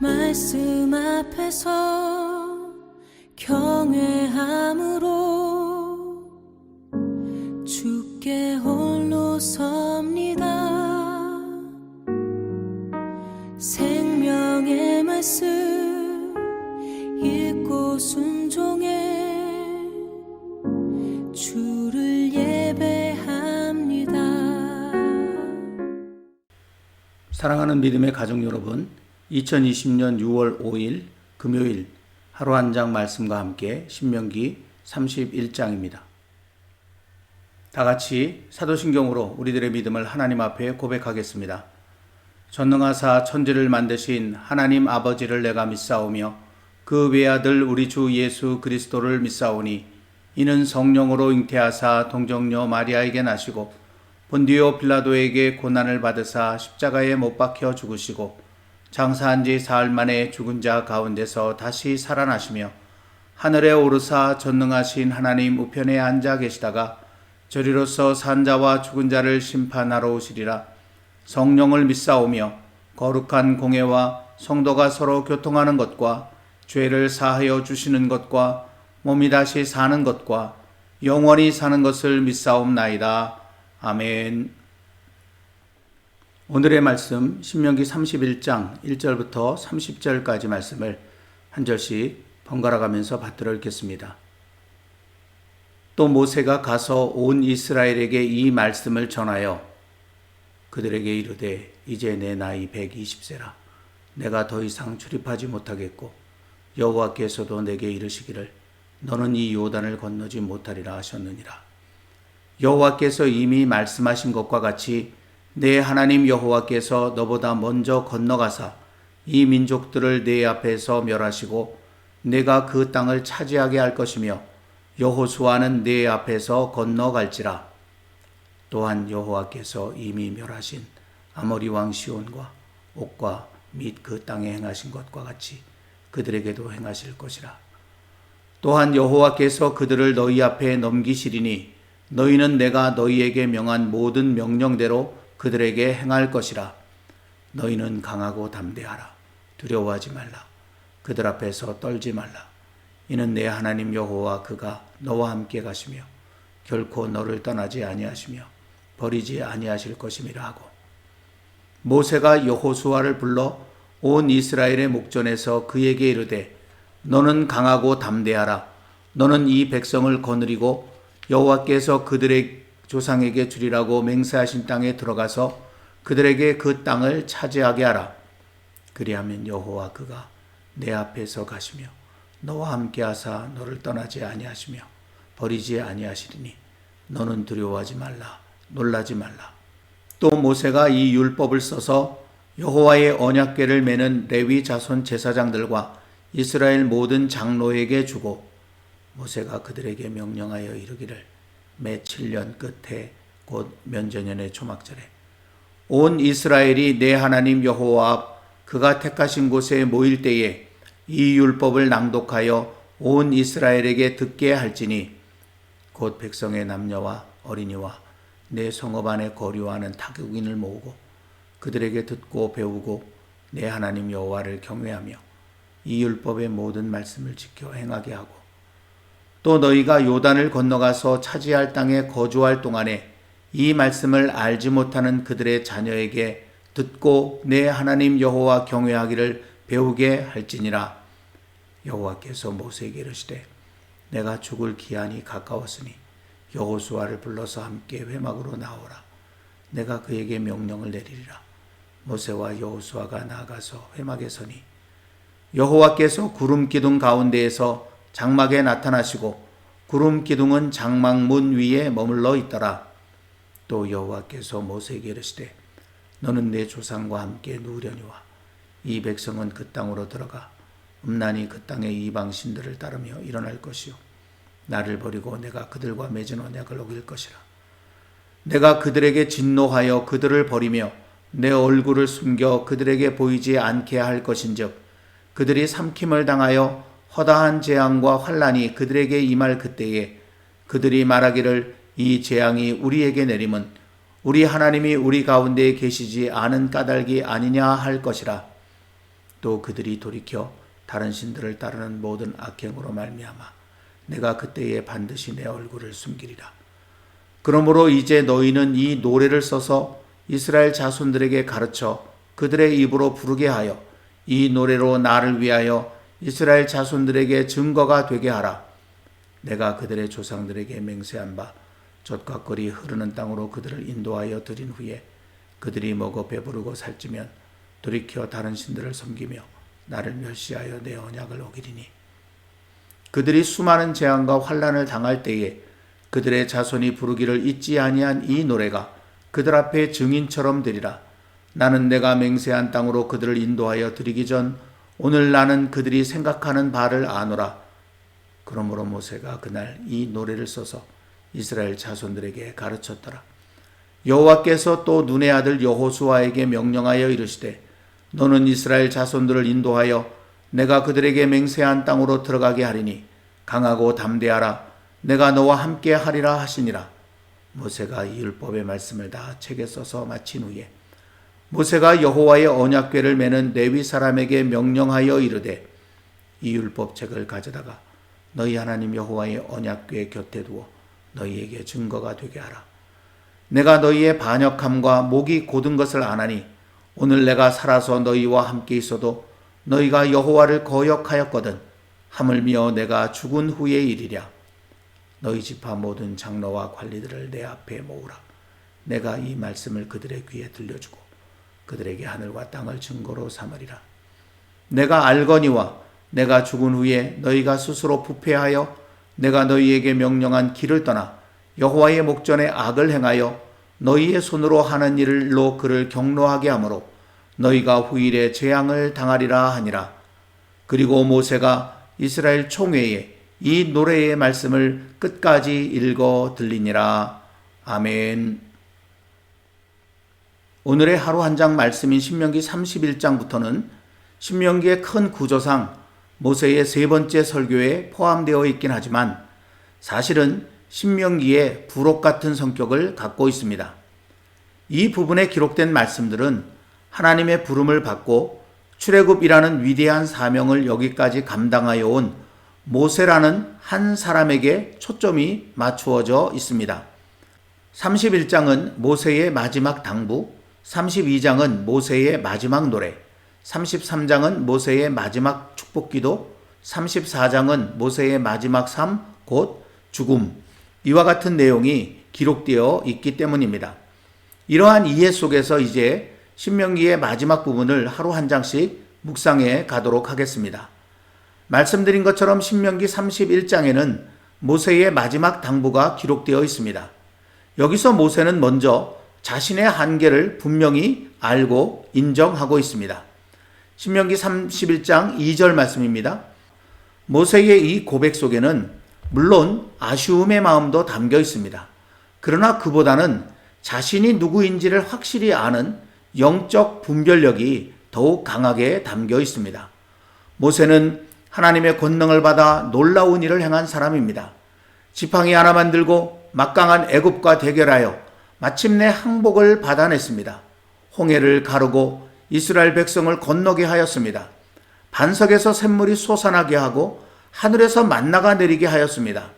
말씀 앞에서 경외함으로 주께 홀로 섭니다. 생명의 말씀 읽고 순종해 주를 예배합니다. 사랑하는 믿음의 가족 여러분, 2020년 6월 5일 금요일 하루 한 장 말씀과 함께 신명기 31장입니다. 다 같이 사도신경으로 우리들의 믿음을 하나님 앞에 고백하겠습니다. 전능하사 천지를 만드신 하나님 아버지를 내가 믿사오며 그 외아들 우리 주 예수 그리스도를 믿사오니 이는 성령으로 잉태하사 동정녀 마리아에게 나시고 본디오 빌라도에게 고난을 받으사 십자가에 못 박혀 죽으시고 장사한 지 사흘 만에 죽은 자 가운데서 다시 살아나시며 하늘에 오르사 전능하신 하나님 우편에 앉아 계시다가 저리로서 산 자와 죽은 자를 심판하러 오시리라. 성령을 믿사오며 거룩한 공회와 성도가 서로 교통하는 것과 죄를 사하여 주시는 것과 몸이 다시 사는 것과 영원히 사는 것을 믿사옵나이다. 아멘. 오늘의 말씀 신명기 31장 1절부터 30절까지 말씀을 한 절씩 번갈아 가면서 받들어 읽겠습니다. 또 모세가 가서 온 이스라엘에게 이 말씀을 전하여 그들에게 이르되 이제 내 나이 120세라. 내가 더 이상 출입하지 못하겠고 여호와께서도 내게 이르시기를 너는 이 요단을 건너지 못하리라 하셨느니라. 여호와께서 이미 말씀하신 것과 같이 내 하나님 여호와께서 너보다 먼저 건너가사 이 민족들을 내 앞에서 멸하시고 내가 그 땅을 차지하게 할 것이며 여호수아는 내 앞에서 건너갈지라. 또한 여호와께서 이미 멸하신 아모리 왕 시온과 옥과 및 그 땅에 행하신 것과 같이 그들에게도 행하실 것이라. 또한 여호와께서 그들을 너희 앞에 넘기시리니 너희는 내가 너희에게 명한 모든 명령대로 그들에게 행할 것이라. 너희는 강하고 담대하라. 두려워하지 말라. 그들 앞에서 떨지 말라. 이는 내 하나님 여호와 그가 너와 함께 가시며 결코 너를 떠나지 아니하시며 버리지 아니하실 것임이라 하고, 모세가 여호수아를 불러 온 이스라엘의 목전에서 그에게 이르되 너는 강하고 담대하라. 너는 이 백성을 거느리고 여호와께서 그들의 조상에게 주리라고 맹세하신 땅에 들어가서 그들에게 그 땅을 차지하게 하라. 그리하면 여호와 그가 내 앞에서 가시며 너와 함께 하사 너를 떠나지 아니하시며 버리지 아니하시리니 너는 두려워하지 말라. 놀라지 말라. 또 모세가 이 율법을 써서 여호와의 언약궤를 매는 레위 자손 제사장들과 이스라엘 모든 장로에게 주고 모세가 그들에게 명령하여 이르기를 매 7년 끝에 곧 면전년의 초막절에 온 이스라엘이 내 하나님 여호와 앞 그가 택하신 곳에 모일 때에 이 율법을 낭독하여 온 이스라엘에게 듣게 할지니 곧 백성의 남녀와 어린이와 내 성읍 안에 거류하는 타국인을 모으고 그들에게 듣고 배우고 내 하나님 여호와를 경외하며 이 율법의 모든 말씀을 지켜 행하게 하고, 또 너희가 요단을 건너가서 차지할 땅에 거주할 동안에 이 말씀을 알지 못하는 그들의 자녀에게 듣고 내 하나님 여호와 경외하기를 배우게 할지니라. 여호와께서 모세에게 이르시되 내가 죽을 기한이 가까웠으니 여호수아를 불러서 함께 회막으로 나오라. 내가 그에게 명령을 내리리라. 모세와 여호수아가 나아가서 회막에 서니 여호와께서 구름 기둥 가운데에서 장막에 나타나시고 구름 기둥은 장막 문 위에 머물러 있더라. 또 여호와께서 모세에게 이르시되 너는 내 조상과 함께 누우려니와 이 백성은 그 땅으로 들어가 음란히 그 땅의 이방 신들을 따르며 일어날 것이요 나를 버리고 내가 그들과 맺은 언약을 어길 것이라. 내가 그들에게 진노하여 그들을 버리며 내 얼굴을 숨겨 그들에게 보이지 않게 할 것인즉 그들이 삼킴을 당하여 허다한 재앙과 환난이 그들에게 임할 그때에 그들이 말하기를 이 재앙이 우리에게 내림은 우리 하나님이 우리 가운데 계시지 않은 까닭이 아니냐 할 것이라. 또 그들이 돌이켜 다른 신들을 따르는 모든 악행으로 말미암아 내가 그때에 반드시 내 얼굴을 숨기리라. 그러므로 이제 너희는 이 노래를 써서 이스라엘 자손들에게 가르쳐 그들의 입으로 부르게 하여 이 노래로 나를 위하여 이스라엘 자손들에게 증거가 되게 하라. 내가 그들의 조상들에게 맹세한 바 젖과 꿀이 흐르는 땅으로 그들을 인도하여 들인 후에 그들이 먹어 배부르고 살찌면 돌이켜 다른 신들을 섬기며 나를 멸시하여 내 언약을 어기리니 그들이 수많은 재앙과 환난을 당할 때에 그들의 자손이 부르기를 잊지 아니한 이 노래가 그들 앞에 증인처럼 되리라. 나는 내가 맹세한 땅으로 그들을 인도하여 드리기 전 오늘 나는 그들이 생각하는 바를 아노라. 그러므로 모세가 그날 이 노래를 써서 이스라엘 자손들에게 가르쳤더라. 여호와께서 또 눈의 아들 여호수아에게 명령하여 이르시되 너는 이스라엘 자손들을 인도하여 내가 그들에게 맹세한 땅으로 들어가게 하리니 강하고 담대하라. 내가 너와 함께 하리라 하시니라. 모세가 이 율법의 말씀을 다 책에 써서 마친 후에 모세가 여호와의 언약궤를 메는 레위 사람에게 명령하여 이르되 이 율법책을 가져다가 너희 하나님 여호와의 언약궤 곁에 두어 너희에게 증거가 되게 하라. 내가 너희의 반역함과 목이 곧은 것을 아나니 오늘 내가 살아서 너희와 함께 있어도 너희가 여호와를 거역하였거든 하물며 내가 죽은 후의 일이랴. 너희 지파 모든 장로와 관리들을 내 앞에 모으라. 내가 이 말씀을 그들의 귀에 들려주고 그들에게 하늘과 땅을 증거로 삼으리라. 내가 알거니와 내가 죽은 후에 너희가 스스로 부패하여 내가 너희에게 명령한 길을 떠나 여호와의 목전에 악을 행하여 너희의 손으로 하는 일로 그를 경노하게 하므로 너희가 후일에 재앙을 당하리라 하니라. 그리고 모세가 이스라엘 총회에 이 노래의 말씀을 끝까지 읽어 들리니라. 아멘. 오늘의 하루 한 장 말씀인 신명기 31장부터는 신명기의 큰 구조상 모세의 세 번째 설교에 포함되어 있긴 하지만 사실은 신명기의 부록 같은 성격을 갖고 있습니다. 이 부분에 기록된 말씀들은 하나님의 부름을 받고 출애굽이라는 위대한 사명을 여기까지 감당하여 온 모세라는 한 사람에게 초점이 맞추어져 있습니다. 31장은 모세의 마지막 당부, 32장은 모세의 마지막 노래, 33장은 모세의 마지막 축복기도, 34장은 모세의 마지막 삶, 곧 죽음, 이와 같은 내용이 기록되어 있기 때문입니다. 이러한 이해 속에서 이제 신명기의 마지막 부분을 하루 한 장씩 묵상해 가도록 하겠습니다. 말씀드린 것처럼 신명기 31장에는 모세의 마지막 당부가 기록되어 있습니다. 여기서 모세는 먼저 자신의 한계를 분명히 알고 인정하고 있습니다. 신명기 31장 2절 말씀입니다. 모세의 이 고백 속에는 물론 아쉬움의 마음도 담겨 있습니다. 그러나 그보다는 자신이 누구인지를 확실히 아는 영적 분별력이 더욱 강하게 담겨 있습니다. 모세는 하나님의 권능을 받아 놀라운 일을 행한 사람입니다. 지팡이 하나만 들고 막강한 애굽과 대결하여 마침내 항복을 받아냈습니다. 홍해를 가르고 이스라엘 백성을 건너게 하였습니다. 반석에서 샘물이 솟아나게 하고 하늘에서 만나가 내리게 하였습니다.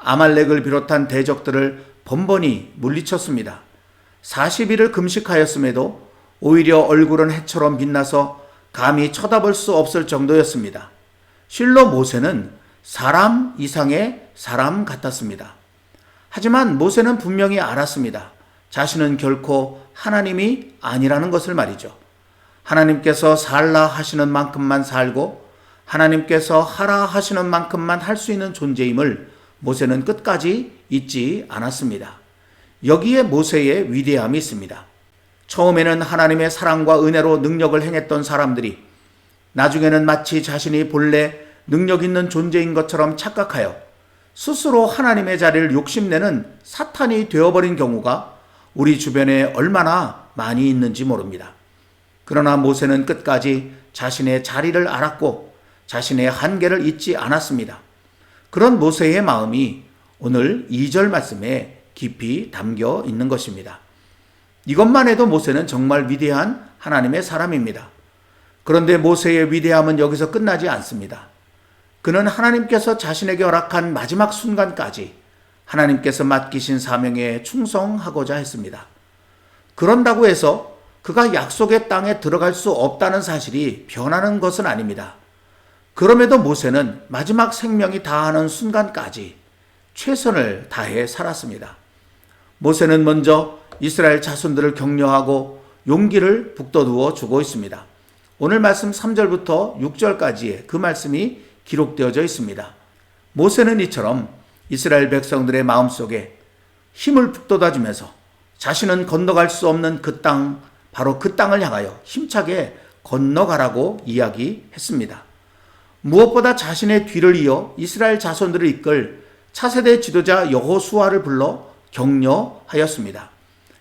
아말렉을 비롯한 대적들을 번번이 물리쳤습니다. 40일을 금식하였음에도 오히려 얼굴은 해처럼 빛나서 감히 쳐다볼 수 없을 정도였습니다. 실로 모세는 사람 이상의 사람 같았습니다. 하지만 모세는 분명히 알았습니다. 자신은 결코 하나님이 아니라는 것을 말이죠. 하나님께서 살라 하시는 만큼만 살고 하나님께서 하라 하시는 만큼만 할 수 있는 존재임을 모세는 끝까지 잊지 않았습니다. 여기에 모세의 위대함이 있습니다. 처음에는 하나님의 사랑과 은혜로 능력을 행했던 사람들이 나중에는 마치 자신이 본래 능력 있는 존재인 것처럼 착각하여 스스로 하나님의 자리를 욕심내는 사탄이 되어버린 경우가 우리 주변에 얼마나 많이 있는지 모릅니다. 그러나 모세는 끝까지 자신의 자리를 알았고 자신의 한계를 잊지 않았습니다. 그런 모세의 마음이 오늘 2절 말씀에 깊이 담겨 있는 것입니다. 이것만 해도 모세는 정말 위대한 하나님의 사람입니다. 그런데 모세의 위대함은 여기서 끝나지 않습니다. 그는 하나님께서 자신에게 허락한 마지막 순간까지 하나님께서 맡기신 사명에 충성하고자 했습니다. 그런다고 해서 그가 약속의 땅에 들어갈 수 없다는 사실이 변하는 것은 아닙니다. 그럼에도 모세는 마지막 생명이 다하는 순간까지 최선을 다해 살았습니다. 모세는 먼저 이스라엘 자손들을 격려하고 용기를 북돋워 주고 있습니다. 오늘 말씀 3절부터 6절까지의 그 말씀이 기록되어져 있습니다. 모세는 이처럼 이스라엘 백성들의 마음속에 힘을 북돋아주면서 자신은 건너갈 수 없는 그 땅, 바로 그 땅을 향하여 힘차게 건너가라고 이야기했습니다. 무엇보다 자신의 뒤를 이어 이스라엘 자손들을 이끌 차세대 지도자 여호수아를 불러 격려하였습니다.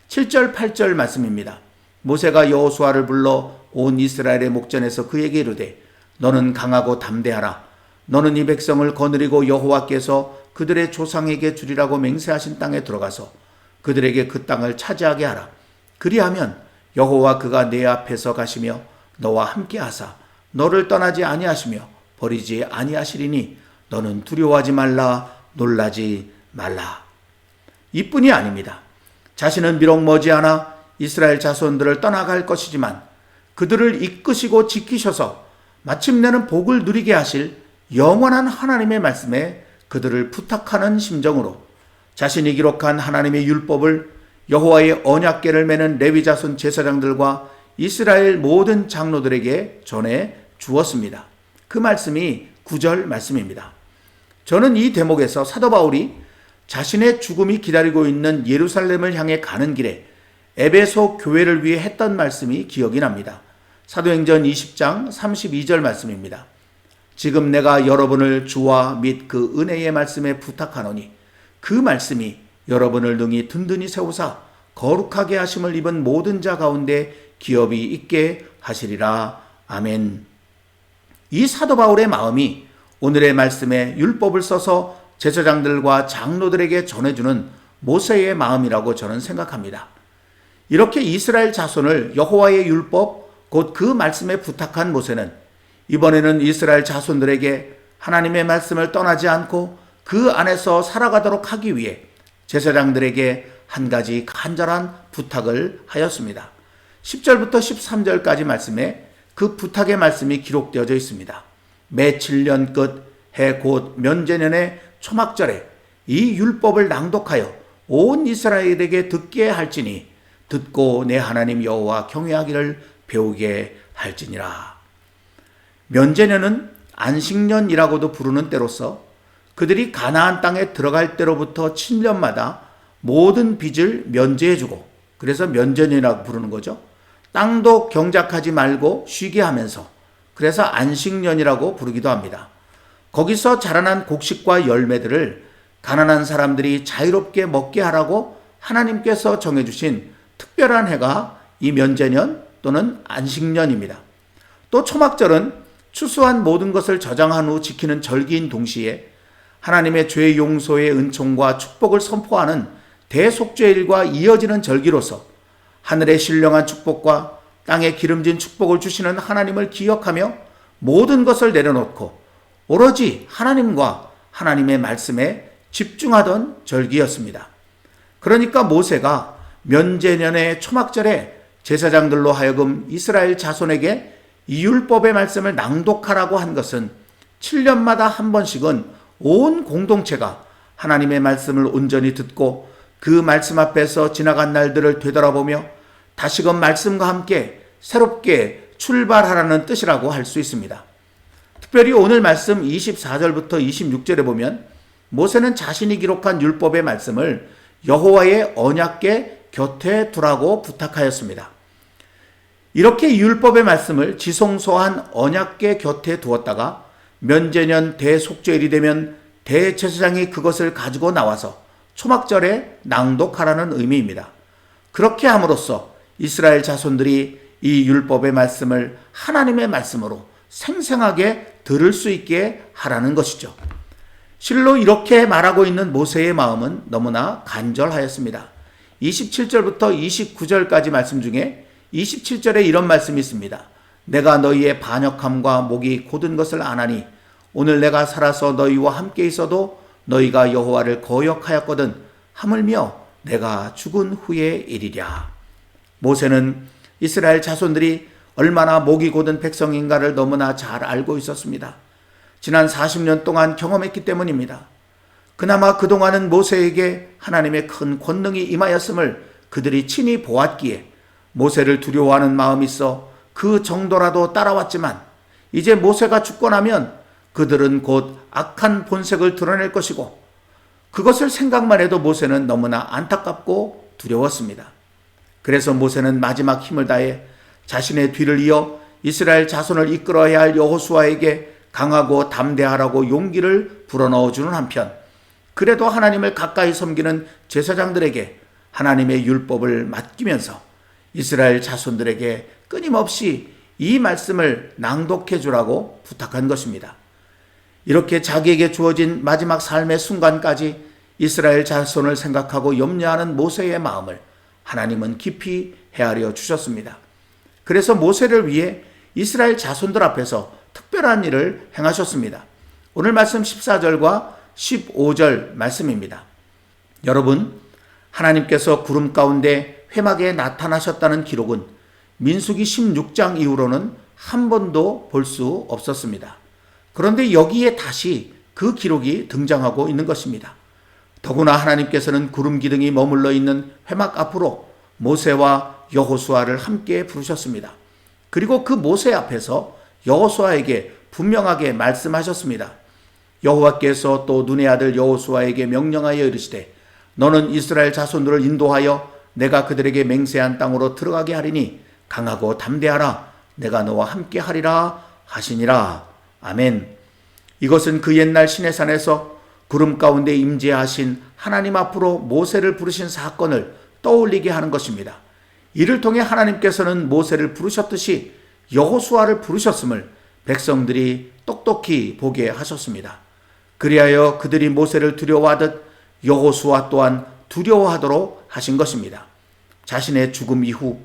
7절 8절 말씀입니다. 모세가 여호수아를 불러 온 이스라엘의 목전에서 그에게 이르되 너는 강하고 담대하라. 너는 이 백성을 거느리고 여호와께서 그들의 조상에게 주리라고 맹세하신 땅에 들어가서 그들에게 그 땅을 차지하게 하라. 그리하면 여호와 그가 내 앞에서 가시며 너와 함께 하사 너를 떠나지 아니하시며 버리지 아니하시리니 너는 두려워하지 말라, 놀라지 말라. 이뿐이 아닙니다. 자신은 비록 머지않아 이스라엘 자손들을 떠나갈 것이지만 그들을 이끄시고 지키셔서 마침내는 복을 누리게 하실 영원한 하나님의 말씀에 그들을 부탁하는 심정으로 자신이 기록한 하나님의 율법을 여호와의 언약궤를 매는 레위 자손 제사장들과 이스라엘 모든 장로들에게 전해 주었습니다. 그 말씀이 9절 말씀입니다. 저는 이 대목에서 사도 바울이 자신의 죽음이 기다리고 있는 예루살렘을 향해 가는 길에 에베소 교회를 위해 했던 말씀이 기억이 납니다. 사도행전 20장 32절 말씀입니다. 지금 내가 여러분을 주와 및 그 은혜의 말씀에 부탁하노니 그 말씀이 여러분을 능히 든든히 세우사 거룩하게 하심을 입은 모든 자 가운데 기업이 있게 하시리라. 아멘. 이 사도 바울의 마음이 오늘의 말씀에 율법을 써서 제사장들과 장로들에게 전해주는 모세의 마음이라고 저는 생각합니다. 이렇게 이스라엘 자손을 여호와의 율법 곧 그 말씀에 부탁한 모세는 이번에는 이스라엘 자손들에게 하나님의 말씀을 떠나지 않고 그 안에서 살아가도록 하기 위해 제사장들에게 한 가지 간절한 부탁을 하였습니다. 10절부터 13절까지 말씀에 그 부탁의 말씀이 기록되어져 있습니다. 매 7년 끝 해 곧 면제년의 초막절에 이 율법을 낭독하여 온 이스라엘에게 듣게 할지니 듣고 내 하나님 여호와 경외하기를 배우게 할지니라. 면제년은 안식년이라고도 부르는 때로서 그들이 가나안 땅에 들어갈 때로부터 7년마다 모든 빚을 면제해주고, 그래서 면제년이라고 부르는 거죠. 땅도 경작하지 말고 쉬게 하면서, 그래서 안식년이라고 부르기도 합니다. 거기서 자라난 곡식과 열매들을 가난한 사람들이 자유롭게 먹게 하라고 하나님께서 정해주신 특별한 해가 이 면제년 또는 안식년입니다. 또 초막절은 추수한 모든 것을 저장한 후 지키는 절기인 동시에 하나님의 죄 용서의 은총과 축복을 선포하는 대속죄일과 이어지는 절기로서 하늘의 신령한 축복과 땅에 기름진 축복을 주시는 하나님을 기억하며 모든 것을 내려놓고 오로지 하나님과 하나님의 말씀에 집중하던 절기였습니다. 그러니까 모세가 면제년의 초막절에 제사장들로 하여금 이스라엘 자손에게 이 율법의 말씀을 낭독하라고 한 것은 7년마다 한 번씩은 온 공동체가 하나님의 말씀을 온전히 듣고 그 말씀 앞에서 지나간 날들을 되돌아보며 다시금 말씀과 함께 새롭게 출발하라는 뜻이라고 할 수 있습니다. 특별히 오늘 말씀 24절부터 26절에 보면 모세는 자신이 기록한 율법의 말씀을 여호와의 언약궤 곁에 두라고 부탁하였습니다. 이렇게 율법의 말씀을 지성소한 언약궤 곁에 두었다가 면제년 대속죄일이 되면 대제사장이 그것을 가지고 나와서 초막절에 낭독하라는 의미입니다. 그렇게 함으로써 이스라엘 자손들이 이 율법의 말씀을 하나님의 말씀으로 생생하게 들을 수 있게 하라는 것이죠. 실로 이렇게 말하고 있는 모세의 마음은 너무나 간절하였습니다. 27절부터 29절까지 말씀 중에 27절에 이런 말씀이 있습니다. 내가 너희의 반역함과 목이 곧은 것을 아나니 오늘 내가 살아서 너희와 함께 있어도 너희가 여호와를 거역하였거든 하물며 내가 죽은 후의 일이랴. 모세는 이스라엘 자손들이 얼마나 목이 곧은 백성인가를 너무나 잘 알고 있었습니다. 지난 40년 동안 경험했기 때문입니다. 그나마 그동안은 모세에게 하나님의 큰 권능이 임하였음을 그들이 친히 보았기에 모세를 두려워하는 마음이 있어 그 정도라도 따라왔지만 이제 모세가 죽고 나면 그들은 곧 악한 본색을 드러낼 것이고 그것을 생각만 해도 모세는 너무나 안타깝고 두려웠습니다. 그래서 모세는 마지막 힘을 다해 자신의 뒤를 이어 이스라엘 자손을 이끌어야 할 여호수아에게 강하고 담대하라고 용기를 불어넣어주는 한편 그래도 하나님을 가까이 섬기는 제사장들에게 하나님의 율법을 맡기면서 이스라엘 자손들에게 끊임없이 이 말씀을 낭독해 주라고 부탁한 것입니다. 이렇게 자기에게 주어진 마지막 삶의 순간까지 이스라엘 자손을 생각하고 염려하는 모세의 마음을 하나님은 깊이 헤아려 주셨습니다. 그래서 모세를 위해 이스라엘 자손들 앞에서 특별한 일을 행하셨습니다. 오늘 말씀 14절과 15절 말씀입니다. 여러분, 하나님께서 구름 가운데 회막에 나타나셨다는 기록은 민수기 16장 이후로는 한 번도 볼 수 없었습니다. 그런데 여기에 다시 그 기록이 등장하고 있는 것입니다. 더구나 하나님께서는 구름 기둥이 머물러 있는 회막 앞으로 모세와 여호수아를 함께 부르셨습니다. 그리고 그 모세 앞에서 여호수아에게 분명하게 말씀하셨습니다. 여호와께서 또 눈의 아들 여호수아에게 명령하여 이르시되 너는 이스라엘 자손들을 인도하여 내가 그들에게 맹세한 땅으로 들어가게 하리니 강하고 담대하라. 내가 너와 함께 하리라 하시니라. 아멘. 이것은 그 옛날 시내산에서 구름 가운데 임재하신 하나님 앞으로 모세를 부르신 사건을 떠올리게 하는 것입니다. 이를 통해 하나님께서는 모세를 부르셨듯이 여호수아를 부르셨음을 백성들이 똑똑히 보게 하셨습니다. 그리하여 그들이 모세를 두려워하듯 여호수아 또한 두려워하도록 하신 것입니다. 자신의 죽음 이후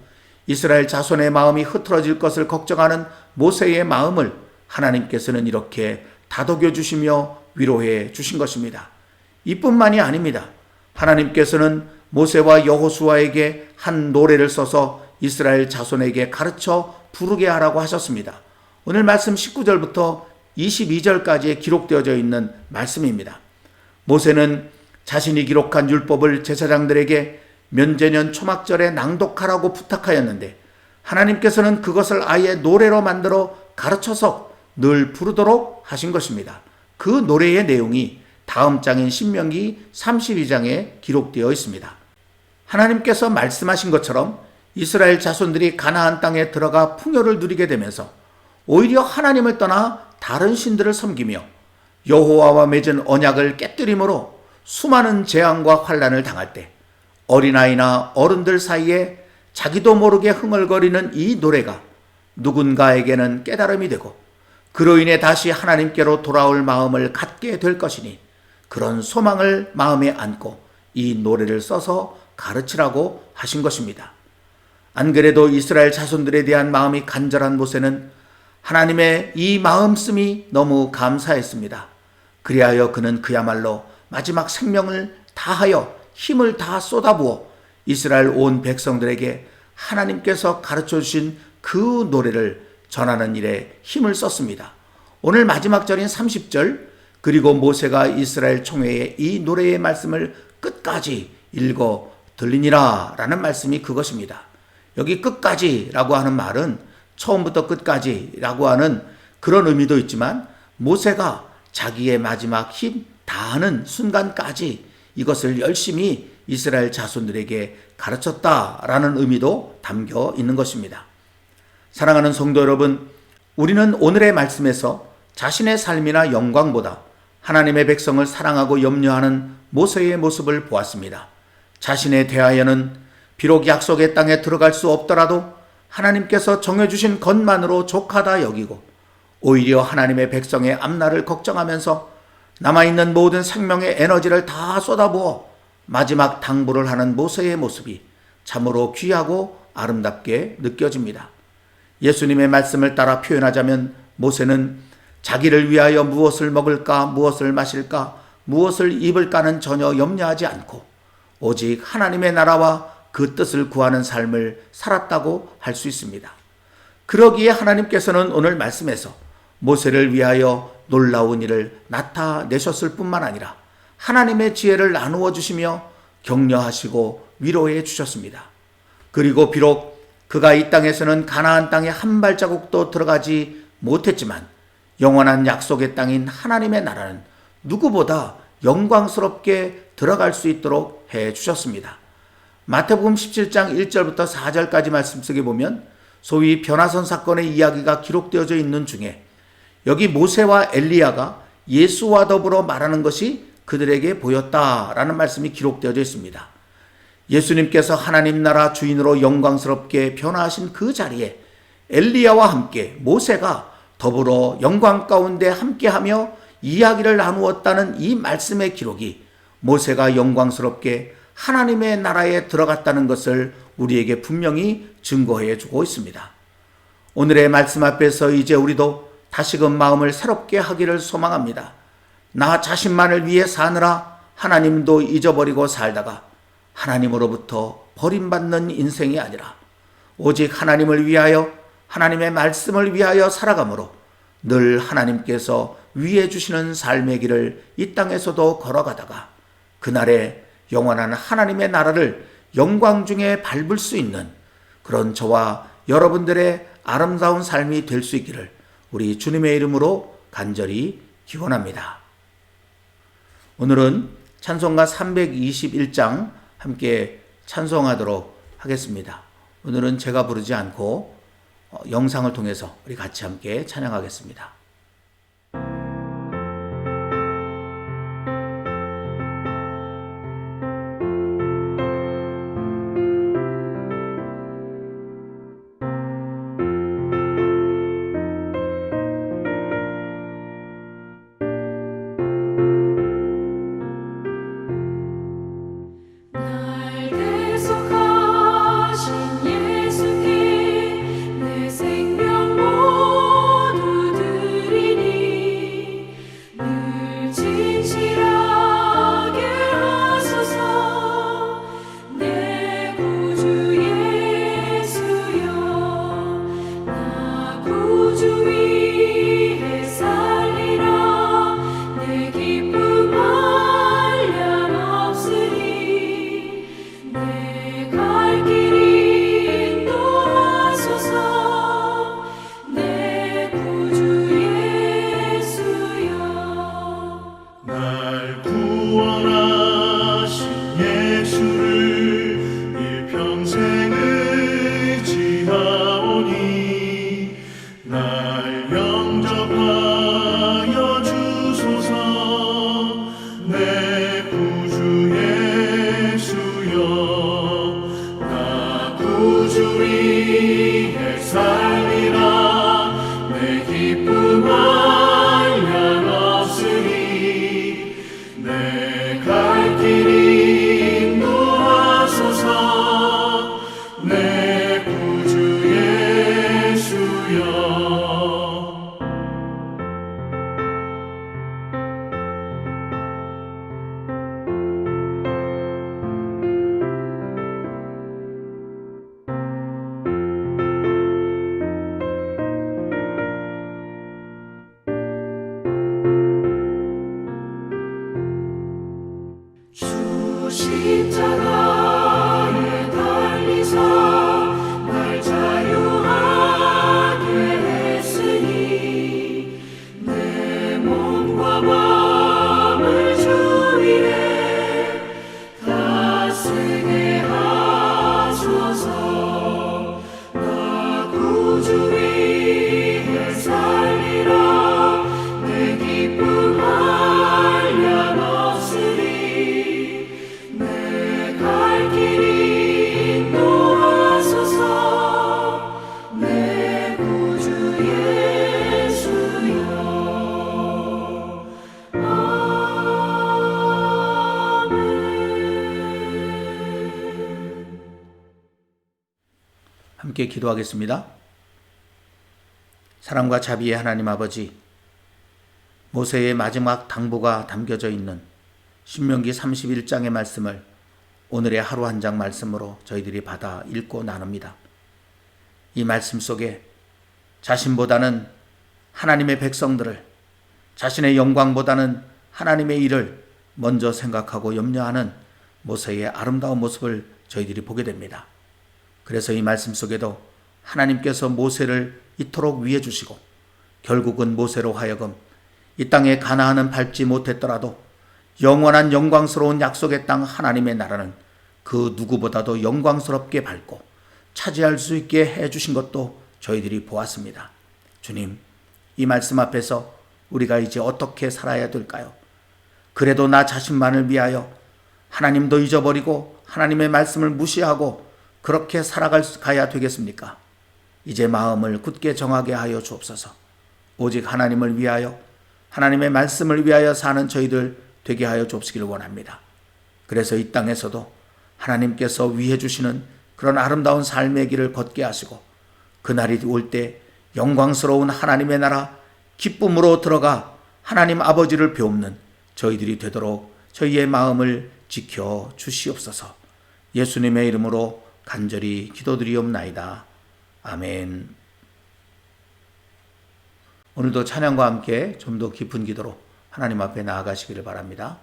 이스라엘 자손의 마음이 흐트러질 것을 걱정하는 모세의 마음을 하나님께서는 이렇게 다독여 주시며 위로해 주신 것입니다. 이뿐만이 아닙니다. 하나님께서는 모세와 여호수아에게 한 노래를 써서 이스라엘 자손에게 가르쳐 부르게 하라고 하셨습니다. 오늘 말씀 19절부터 22절까지에 기록되어져 있는 말씀입니다. 모세는 자신이 기록한 율법을 제사장들에게 면제년 초막절에 낭독하라고 부탁하였는데 하나님께서는 그것을 아예 노래로 만들어 가르쳐서 늘 부르도록 하신 것입니다. 그 노래의 내용이 다음 장인 신명기 32장에 기록되어 있습니다. 하나님께서 말씀하신 것처럼 이스라엘 자손들이 가나안 땅에 들어가 풍요를 누리게 되면서 오히려 하나님을 떠나 다른 신들을 섬기며 여호와와 맺은 언약을 깨뜨림으로 수많은 재앙과 환난을 당할 때 어린아이나 어른들 사이에 자기도 모르게 흥얼거리는 이 노래가 누군가에게는 깨달음이 되고 그로 인해 다시 하나님께로 돌아올 마음을 갖게 될 것이니 그런 소망을 마음에 안고 이 노래를 써서 가르치라고 하신 것입니다. 안 그래도 이스라엘 자손들에 대한 마음이 간절한 모세는 하나님의 이 마음씀이 너무 감사했습니다. 그리하여 그는 그야말로 마지막 생명을 다하여 힘을 다 쏟아부어 이스라엘 온 백성들에게 하나님께서 가르쳐 주신 그 노래를 전하는 일에 힘을 썼습니다. 오늘 마지막 절인 30절 그리고 모세가 이스라엘 총회에 이 노래의 말씀을 끝까지 읽어 들리니라 라는 말씀이 그것입니다. 여기 끝까지라고 하는 말은 처음부터 끝까지라고 하는 그런 의미도 있지만 모세가 자기의 마지막 힘 다하는 순간까지 이것을 열심히 이스라엘 자손들에게 가르쳤다라는 의미도 담겨 있는 것입니다. 사랑하는 성도 여러분, 우리는 오늘의 말씀에서 자신의 삶이나 영광보다 하나님의 백성을 사랑하고 염려하는 모세의 모습을 보았습니다. 자신에 대하여는 비록 약속의 땅에 들어갈 수 없더라도 하나님께서 정해주신 것만으로 족하다 여기고 오히려 하나님의 백성의 앞날을 걱정하면서 남아있는 모든 생명의 에너지를 다 쏟아부어 마지막 당부를 하는 모세의 모습이 참으로 귀하고 아름답게 느껴집니다. 예수님의 말씀을 따라 표현하자면 모세는 자기를 위하여 무엇을 먹을까, 무엇을 마실까, 무엇을 입을까는 전혀 염려하지 않고 오직 하나님의 나라와 그 뜻을 구하는 삶을 살았다고 할 수 있습니다. 그러기에 하나님께서는 오늘 말씀에서 모세를 위하여 놀라운 일을 나타내셨을 뿐만 아니라 하나님의 지혜를 나누어 주시며 격려하시고 위로해 주셨습니다. 그리고 비록 그가 이 땅에서는 가나안 땅에 한 발자국도 들어가지 못했지만 영원한 약속의 땅인 하나님의 나라는 누구보다 영광스럽게 들어갈 수 있도록 해 주셨습니다. 마태복음 17장 1절부터 4절까지 말씀 속에 보면 소위 변화선 사건의 이야기가 기록되어져 있는 중에 여기 모세와 엘리야가 예수와 더불어 말하는 것이 그들에게 보였다라는 말씀이 기록되어져 있습니다. 예수님께서 하나님 나라 주인으로 영광스럽게 변화하신 그 자리에 엘리야와 함께 모세가 더불어 영광 가운데 함께하며 이야기를 나누었다는 이 말씀의 기록이 모세가 영광스럽게 하나님의 나라에 들어갔다는 것을 우리에게 분명히 증거해 주고 있습니다. 오늘의 말씀 앞에서 이제 우리도 다시금 마음을 새롭게 하기를 소망합니다. 나 자신만을 위해 사느라 하나님도 잊어버리고 살다가 하나님으로부터 버림받는 인생이 아니라 오직 하나님을 위하여 하나님의 말씀을 위하여 살아가므로 늘 하나님께서 위해 주시는 삶의 길을 이 땅에서도 걸어가다가 그날에 영원한 하나님의 나라를 영광 중에 밟을 수 있는 그런 저와 여러분들의 아름다운 삶이 될 수 있기를 우리 주님의 이름으로 간절히 기원합니다. 오늘은 찬송가 321장 함께 찬송하도록 하겠습니다. 오늘은 제가 부르지 않고 영상을 통해서 우리 같이 함께 찬양하겠습니다. 날 대속하신 예수께 내 생명 모두 드리니 늘 진실하게 하소서. 내 구주 예수여, 나 구주 위에 살리라. 내 기쁨 한량없으리. 내 갈 길 인도하소서. 내 구주 예수여. 날 구원하신 예수를 일평생 의지하오니 날 영접하여 주소서. 내 구주 예수여, 나 구주 위에 살리라. 내 기쁨 한량없으리. 내 갈 길 인도하소서. 내 구주 예수여. 주 십자가에 달리사 날 자유하게 했으니 내 몸과 마음을 주 위에 다 쓰게 하소서. 나 구주 위에 살리라. 내 기쁨 한량없으리. 내 갈 길 인도하소서. 내 구주 예수여. 아멘. 함께 기도하겠습니다. 사랑과 자비의 하나님 아버지, 모세의 마지막 당부가 담겨져 있는 신명기 31장의 말씀을 오늘의 하루 한 장 말씀으로 저희들이 받아 읽고 나눕니다. 이 말씀 속에 자신보다는 하나님의 백성들을, 자신의 영광보다는 하나님의 일을 먼저 생각하고 염려하는 모세의 아름다운 모습을 저희들이 보게 됩니다. 그래서 이 말씀 속에도 하나님께서 모세를 이토록 위해 주시고 결국은 모세로 하여금 이 땅에 가나안은 밟지 못했더라도 영원한 영광스러운 약속의 땅 하나님의 나라는 그 누구보다도 영광스럽게 밟고 차지할 수 있게 해주신 것도 저희들이 보았습니다. 주님, 이 말씀 앞에서 우리가 이제 어떻게 살아야 될까요? 그래도 나 자신만을 위하여 하나님도 잊어버리고 하나님의 말씀을 무시하고 그렇게 살아가야 되겠습니까? 이제 마음을 굳게 정하게 하여 주옵소서. 오직 하나님을 위하여, 하나님의 말씀을 위하여 사는 저희들 되게 하여 주옵시기를 원합니다. 그래서 이 땅에서도 하나님께서 위해 주시는 그런 아름다운 삶의 길을 걷게 하시고 그날이 올 때 영광스러운 하나님의 나라 기쁨으로 들어가 하나님 아버지를 배우는 저희들이 되도록 저희의 마음을 지켜 주시옵소서. 예수님의 이름으로 간절히 기도드리옵나이다. 아멘. 오늘도 찬양과 함께 좀 더 깊은 기도로 하나님 앞에 나아가시기를 바랍니다.